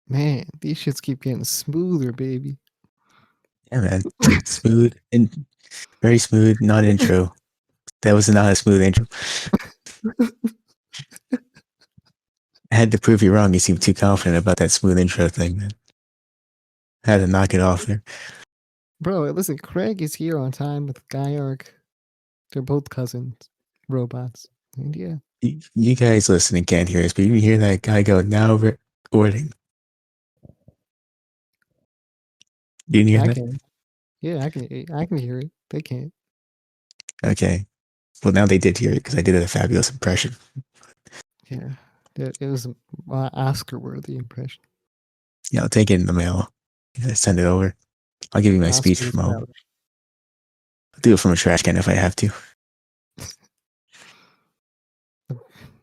Man, these shits keep getting smoother, baby. Yeah, man. Smooth and very smooth, not intro. That was not a smooth intro. I had to prove you wrong. You seemed too confident about that smooth intro thing, man. I had to knock it off there. Bro, listen, Craig is here on time with Guyark. They're both cousins, robots. And yeah. You guys listening can't hear us, but you can hear that guy go, now recording. You can hear I that? can. Yeah, I can hear it. They can't. Okay. Well, now they did hear it because I did a fabulous impression. Yeah. It was an Oscar-worthy impression. Yeah, I'll take it in the mail. Send it over. I'll give you my speech Oscar from home. proud. I'll do it from a trash can if I have to.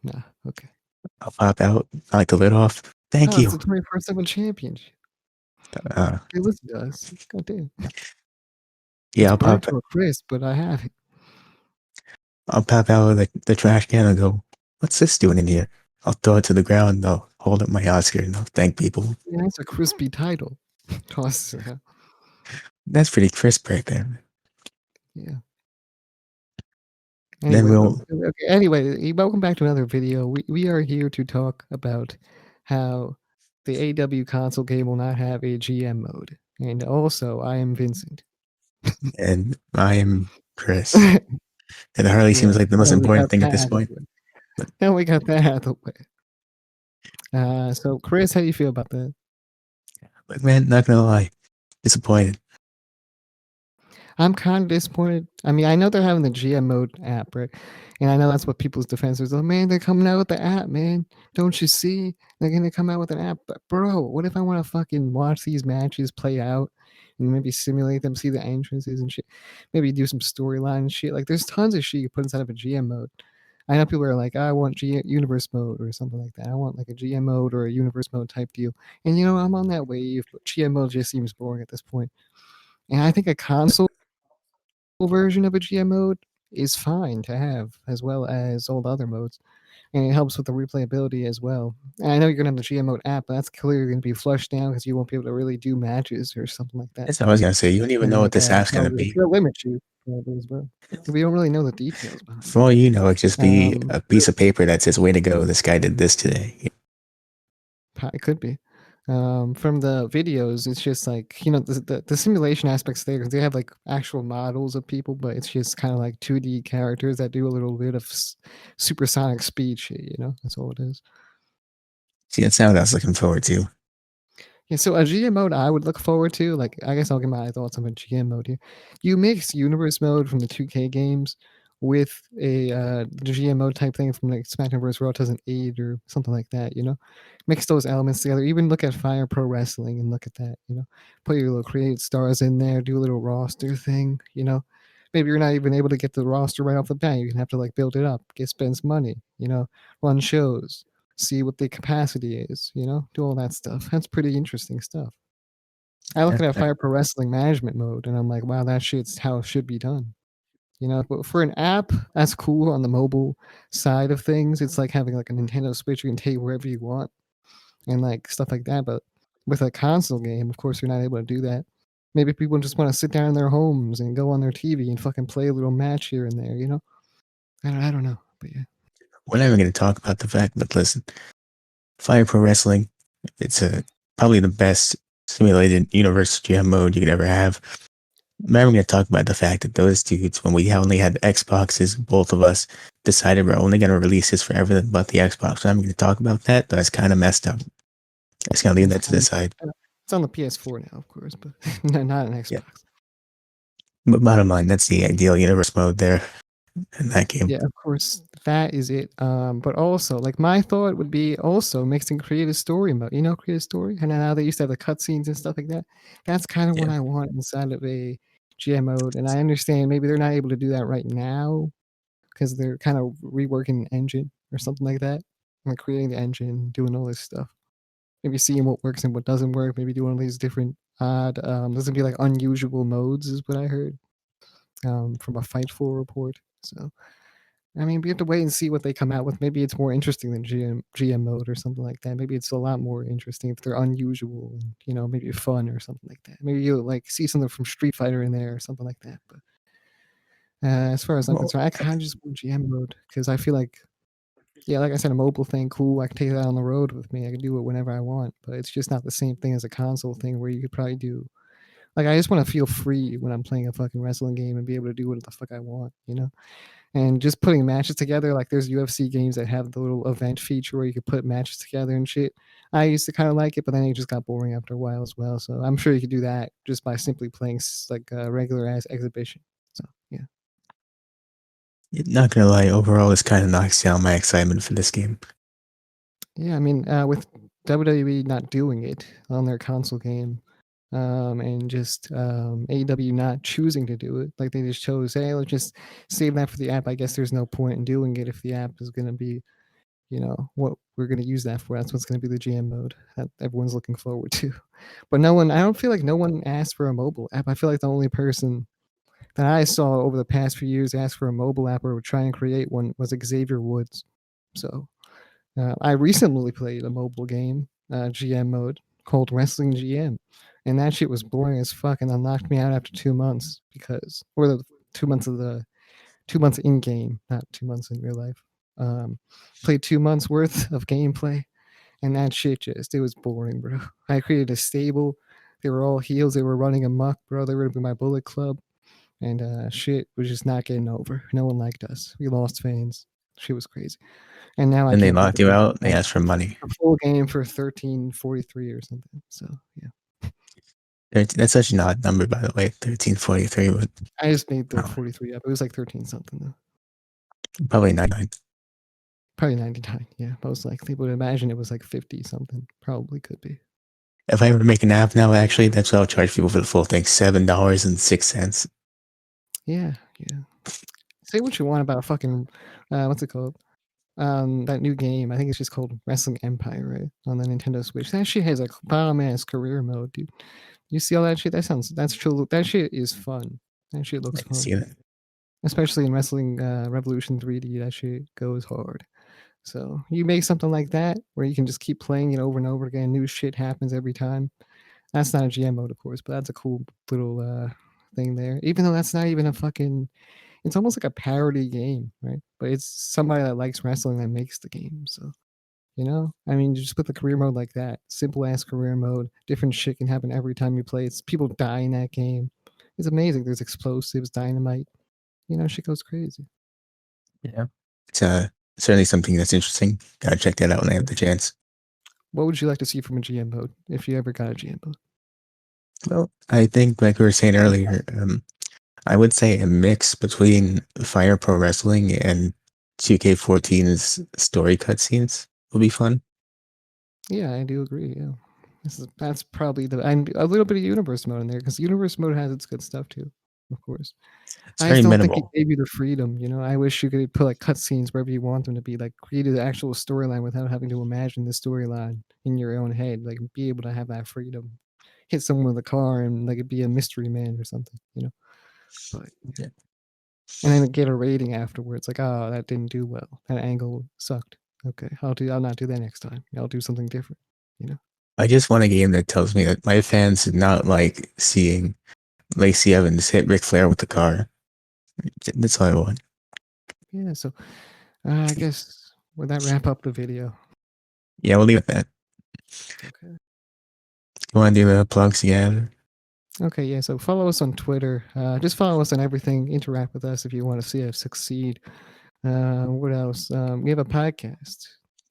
Nah, okay. I'll pop out, knock the lid off. Thank Oh, it's you. the 24/7 championship. Hey, listen to us. God damn. Yeah, It's I'll burnt pop. to a crisp, but I have it. I'll pop out of the trash can and go, "What's this doing in here?" I'll throw it to the ground. I'll hold up my Oscar and I'll thank people. Yeah, that's a crispy title. Tosses it out. That's pretty crisp right there. Yeah. Then Anyway, we'll. welcome back to another video. We are here to talk about how the AEW console game will not have a GM mode. And also, I am Vincent. And I am Chris. It hardly Yeah, seems like the most now we got important thing at that this out of point. the way. But Now we got that out of the way. So Chris, how do you feel about that? man, not gonna lie, disappointed. I'm kind of disappointed. I mean, I know they're having the GM mode app, right? And I know that's what people's defense is. Oh man, they're coming out with the app, man. Don't you see? They're gonna come out with an app. But bro, what if I want to fucking watch these matches play out and maybe simulate them, see the entrances and shit? Maybe do some storyline and shit. Like there's tons of shit you put inside of a GM mode. I know people are like, I want universe mode or something like that. I want like a GM mode or a universe mode type deal. And you know, I'm on that wave, but GM mode just seems boring at this point. And I think a console version of a GM mode is fine to have, as well as all the other modes. And it helps with the replayability as well. And I know you're going to have the GM mode app, but that's clearly going to be flushed down because you won't be able to really do matches or something like that. That's what I was gonna say. You don't even And know what like, this app's gonna probably be. it'll limit you probably as well. We don't really know the details behind For all you know, it just it. be a piece of paper that says, "Way to go! This guy did this today." It could be. From the videos, it's just like, you know, the simulation aspects there, 'cause they have like actual models of people, but it's just kind of like 2D characters that do a little bit of supersonic speed shit, you know? That's all it is. See, that's what I was looking forward to. Yeah, so a GM mode I would look forward to, like, I guess I'll get my thoughts on a GM mode here. You mix universe mode from the 2K games with a GM mode type thing from like SmackDown vs. Raw 2008 or something like that, you know? Mix those elements together. Even look at Fire Pro Wrestling and look at that, you know? Put your little create stars in there, do a little roster thing, you know? Maybe you're not even able to get the roster right off the bat. You're gonna have to like build it up, spend some money, you know, run shows, see what the capacity is, you know, do all that stuff. That's pretty interesting stuff. I look Yeah, at that Fire Pro Wrestling management mode and I'm like, wow, that shit's how it should be done. You know, but for an app, that's cool on the mobile side of things. It's like having like a Nintendo Switch you can take wherever you want and like stuff like that. But with a console game, of course, you're not able to do that. Maybe people just want to sit down in their homes and go on their TV and fucking play a little match here and there, you know? I don't know, but yeah. we're never gonna talk about the fact. But listen, Fire Pro Wrestling, it's probably the best simulated universe GM mode you could ever have. Remember, I'm going to talk about the fact that those dudes, when we only had Xboxes, both of us decided we're only going to release this for everything but the Xbox. So I'm going to talk about that. That's kind of messed up. I just going to leave that to the side. It's on the PS4 now, of course, but not an Xbox. Yeah. But bottom line, that's the ideal universe mode there in that game. Yeah, of course, that is it. But also, like my thought would be also mixing creative story mode. You know, creative story, and now they used to have the cutscenes and stuff like that. That's kind of what I want inside of a GM mode. And I understand maybe they're not able to do that right now because they're kind of reworking the engine or something like that, like creating the engine, doing all this stuff. Maybe seeing what works and what doesn't work. Maybe doing all these different odd. There's gonna be like unusual modes, is what I heard from a Fightful report. So. I mean, we have to wait and see what they come out with. Maybe it's more interesting than GM mode or something like that. Maybe it's a lot more interesting if they're unusual and maybe fun or something like that. Maybe you'll like see something from Street Fighter in there or something like that. But as far as I'm Well, concerned, I kind of just want GM mode because I feel like, yeah, like I said, a mobile thing, cool. I can take that on the road with me. I can do it whenever I want. But it's just not the same thing as a console thing where you could probably do. Like, I just want to feel free when I'm playing a fucking wrestling game and be able to do what the fuck I want. And just putting matches together, like there's UFC games that have the little event feature where you could put matches together and shit. I used to kind of like it, but then it just got boring after a while as well. So I'm sure you could do that just by simply playing like a regular ass exhibition. So yeah, not gonna lie, overall, this kind of knocks down my excitement for this game. yeah. I mean, with WWE not doing it on their console game, and just AEW not choosing to do it, like they just chose, hey, let's just save that for the app. I guess there's no point in doing it if the app is going to be what we're going to use that for. That's what's going to be the GM mode that everyone's looking forward to. But I don't feel like no one asked for a mobile app. I feel like the only person that I saw over the past few years ask for a mobile app or try and create one was Xavier Woods. So I recently played a mobile game, GM mode, called Wrestling GM. And that shit was boring as fuck and then knocked me out after 2 months or the 2 months of the 2 months in game, not 2 months in real life. Played 2 months worth of gameplay, and that shit it was boring, bro. I created a stable. They were all heels. They were running amok, bro. They were gonna be my Bullet Club, and shit was just not getting over. No one liked us. We lost fans. Shit was crazy. And now I Then they can't play locked the you game. out. And they asked for money. A full game for 13.43 or something. So yeah, That's such an odd number, by the way. 1343 would I just made the no, 43 up. It was like 13 something though. probably 99. Probably 99. Yeah, most likely. But imagine it was like 50 something. Probably could be. If I ever make an app now, actually, that's what I'll charge people for the full thing: $7.06. Yeah, yeah. Say what you want about fucking what's it called? That new game. I think it's just called Wrestling Empire, right? On the Nintendo Switch. That shit has a bomb ass career mode, dude. You see all that shit? That's true. That shit is fun. That shit I looks can fun. see that. Especially in Wrestling Revolution 3D, that shit goes hard. So you make something like that where you can just keep playing it over and over again. New shit happens every time. That's not a GM mode, of course, but that's a cool little thing there. Even though that's not even a fucking, it's almost like a parody game, right? But it's somebody that likes wrestling that makes the game. So, I mean, you just put the career mode like that. Simple ass career mode. Different shit can happen every time you play. It's people die in that game. It's amazing. There's explosives, dynamite. Shit goes crazy. Yeah. It's certainly something that's interesting. Gotta check that out when I have the chance. What would you like to see from a GM mode if you ever got a GM mode? Well, I think, like we were saying earlier, I would say a mix between Fire Pro Wrestling and 2K14's story cutscenes would be fun. Yeah, I do agree. Yeah, that's probably and a little bit of universe mode in there because universe mode has its good stuff too, of course. It's I very just don't think it minimal. gave you the freedom. I wish you could put like cutscenes wherever you want them to be, like create an actual storyline without having to imagine the storyline in your own head. Like be able to have that freedom. Hit someone with a car and like it be a mystery man or something. But yeah. Yeah. And then get a rating afterwards, like, oh, that didn't do well. That angle sucked. Okay, I'll not do that next time. I'll do something different. I just want a game that tells me that my fans did not like seeing Lacey Evans hit Ric Flair with the car. That's all I want. Yeah, so I guess would that wrap up the video? Yeah, we'll leave it at that. Okay. You want to do the plugs again? Okay, yeah, so follow us on Twitter. Just follow us on everything. Interact with us if you want to see us succeed. What else? We have a podcast,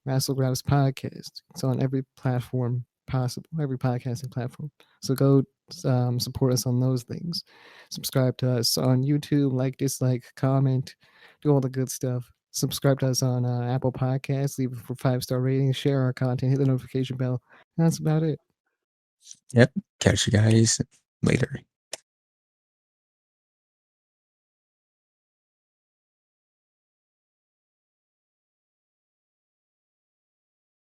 Wrassle Graps podcast. It's on every platform possible, every podcasting platform. So go support us on those things. Subscribe to us on YouTube, like, dislike, comment, do all the good stuff. Subscribe to us on Apple Podcasts, leave it for 5-star ratings, share our content, hit the notification bell. That's about it. Yep. Catch you guys later.